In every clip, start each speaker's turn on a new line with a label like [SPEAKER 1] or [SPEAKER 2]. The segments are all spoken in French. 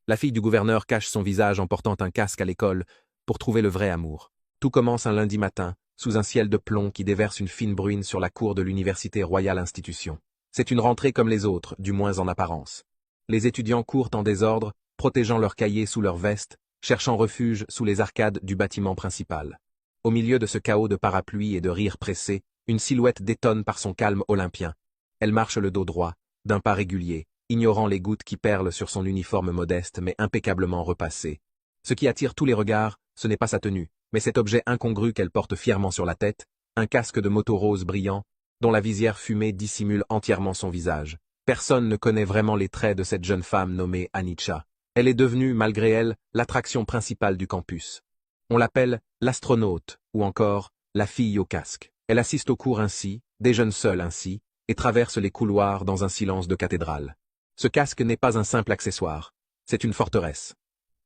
[SPEAKER 1] La fille du gouverneur cache son visage en portant un casque à l'école pour trouver le vrai amour. Tout commence un lundi matin, sous un ciel de plomb qui déverse une fine bruine sur la cour de l'Université Royale Institution. C'est une rentrée comme les autres, du moins en apparence. Les étudiants courent en désordre, protégeant leurs cahiers sous leurs vestes, cherchant refuge sous les arcades du bâtiment principal. Au milieu de ce chaos de parapluies et de rires pressés, une silhouette détonne par son calme olympien. Elle marche le dos droit, d'un pas régulier, ignorant les gouttes qui perlent sur son uniforme modeste mais impeccablement repassé. Ce qui attire tous les regards, ce n'est pas sa tenue, mais cet objet incongru qu'elle porte fièrement sur la tête, un casque de moto rose brillant, dont la visière fumée dissimule entièrement son visage. Personne ne connaît vraiment les traits de cette jeune femme nommée Anicca. Elle est devenue, malgré elle, l'attraction principale du campus. On l'appelle l'astronaute, ou encore la fille au casque. Elle assiste aux cours ainsi, déjeune seule ainsi, et traverse les couloirs dans un silence de cathédrale. Ce casque n'est pas un simple accessoire, c'est une forteresse.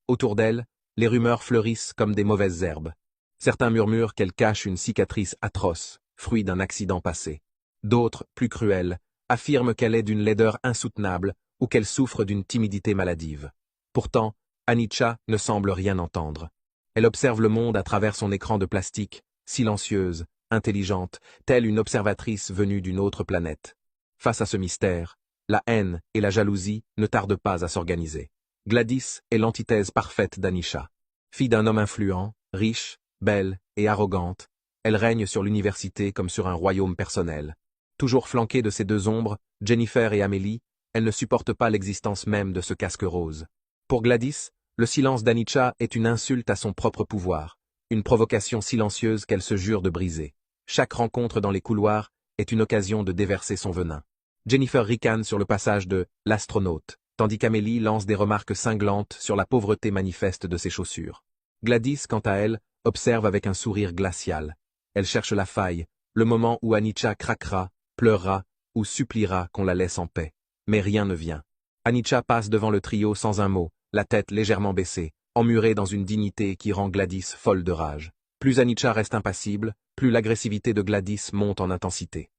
[SPEAKER 1] Autour d'elle, les rumeurs fleurissent comme des mauvaises herbes. Certains murmurent qu'elle cache une cicatrice atroce, fruit d'un accident passé. D'autres, plus cruels, affirment qu'elle est d'une laideur insoutenable ou qu'elle souffre d'une timidité maladive. Pourtant, Anicca ne semble rien entendre. Elle observe le monde à travers son écran de plastique, silencieuse, intelligente, telle une observatrice venue d'une autre planète. Face à ce mystère, la haine et la jalousie ne tardent pas à s'organiser. Gladys est l'antithèse parfaite d'Anicca. Fille d'un homme influent, riche, belle et arrogante, elle règne sur l'université comme sur un royaume personnel. Toujours flanquée de ses deux ombres, Jennifer et Amélie, elle ne supporte pas l'existence même de ce casque rose. Pour Gladys, le silence d'Anicca est une insulte à son propre pouvoir, une provocation silencieuse qu'elle se jure de briser. Chaque rencontre dans les couloirs est une occasion de déverser son venin. Jennifer ricane sur le passage de « l'astronaute », tandis qu'Amélie lance des remarques cinglantes sur la pauvreté manifeste de ses chaussures. Gladys, quant à elle, observe avec un sourire glacial. Elle cherche la faille, le moment où Anicca craquera, pleurera ou suppliera qu'on la laisse en paix. Mais rien ne vient. Anicca passe devant le trio sans un mot, la tête légèrement baissée, emmurée dans une dignité qui rend Gladys folle de rage. Plus Anicca reste impassible, plus l'agressivité de Gladys monte en intensité.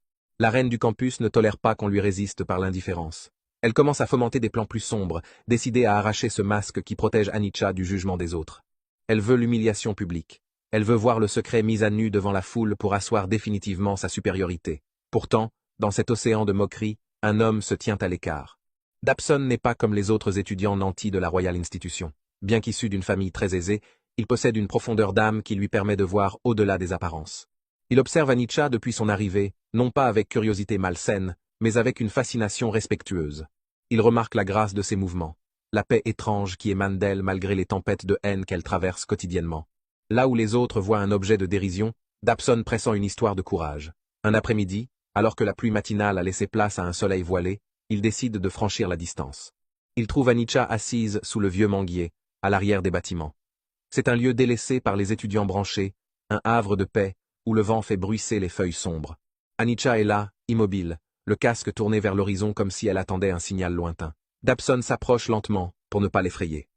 [SPEAKER 1] La reine du campus ne tolère pas qu'on lui résiste par l'indifférence. Elle commence à fomenter des plans plus sombres, décidée à arracher ce masque qui protège Anicca du jugement des autres. Elle veut l'humiliation publique. Elle veut voir le secret mis à nu devant la foule pour asseoir définitivement sa supériorité. Pourtant, dans cet océan de moqueries, un homme se tient à l'écart. Dabson n'est pas comme les autres étudiants nantis de la Royal Institution. Bien qu'issu d'une famille très aisée, il possède une profondeur d'âme qui lui permet de voir au-delà des apparences. Il observe Anicca depuis son arrivée, non pas avec curiosité malsaine, mais avec une fascination respectueuse. Il remarque la grâce de ses mouvements, la paix étrange qui émane d'elle malgré les tempêtes de haine qu'elle traverse quotidiennement. Là où les autres voient un objet de dérision, Dabson pressent une histoire de courage. Un après-midi, alors que la pluie matinale a laissé place à un soleil voilé, il décide de franchir la distance. Il trouve Anicca assise sous le vieux manguier, à l'arrière des bâtiments. C'est un lieu délaissé par les étudiants branchés, un havre de paix, où le vent fait bruisser les feuilles sombres. Anicca est là, immobile, le casque tourné vers l'horizon comme si elle attendait un signal lointain. Dabson s'approche lentement, pour ne pas l'effrayer.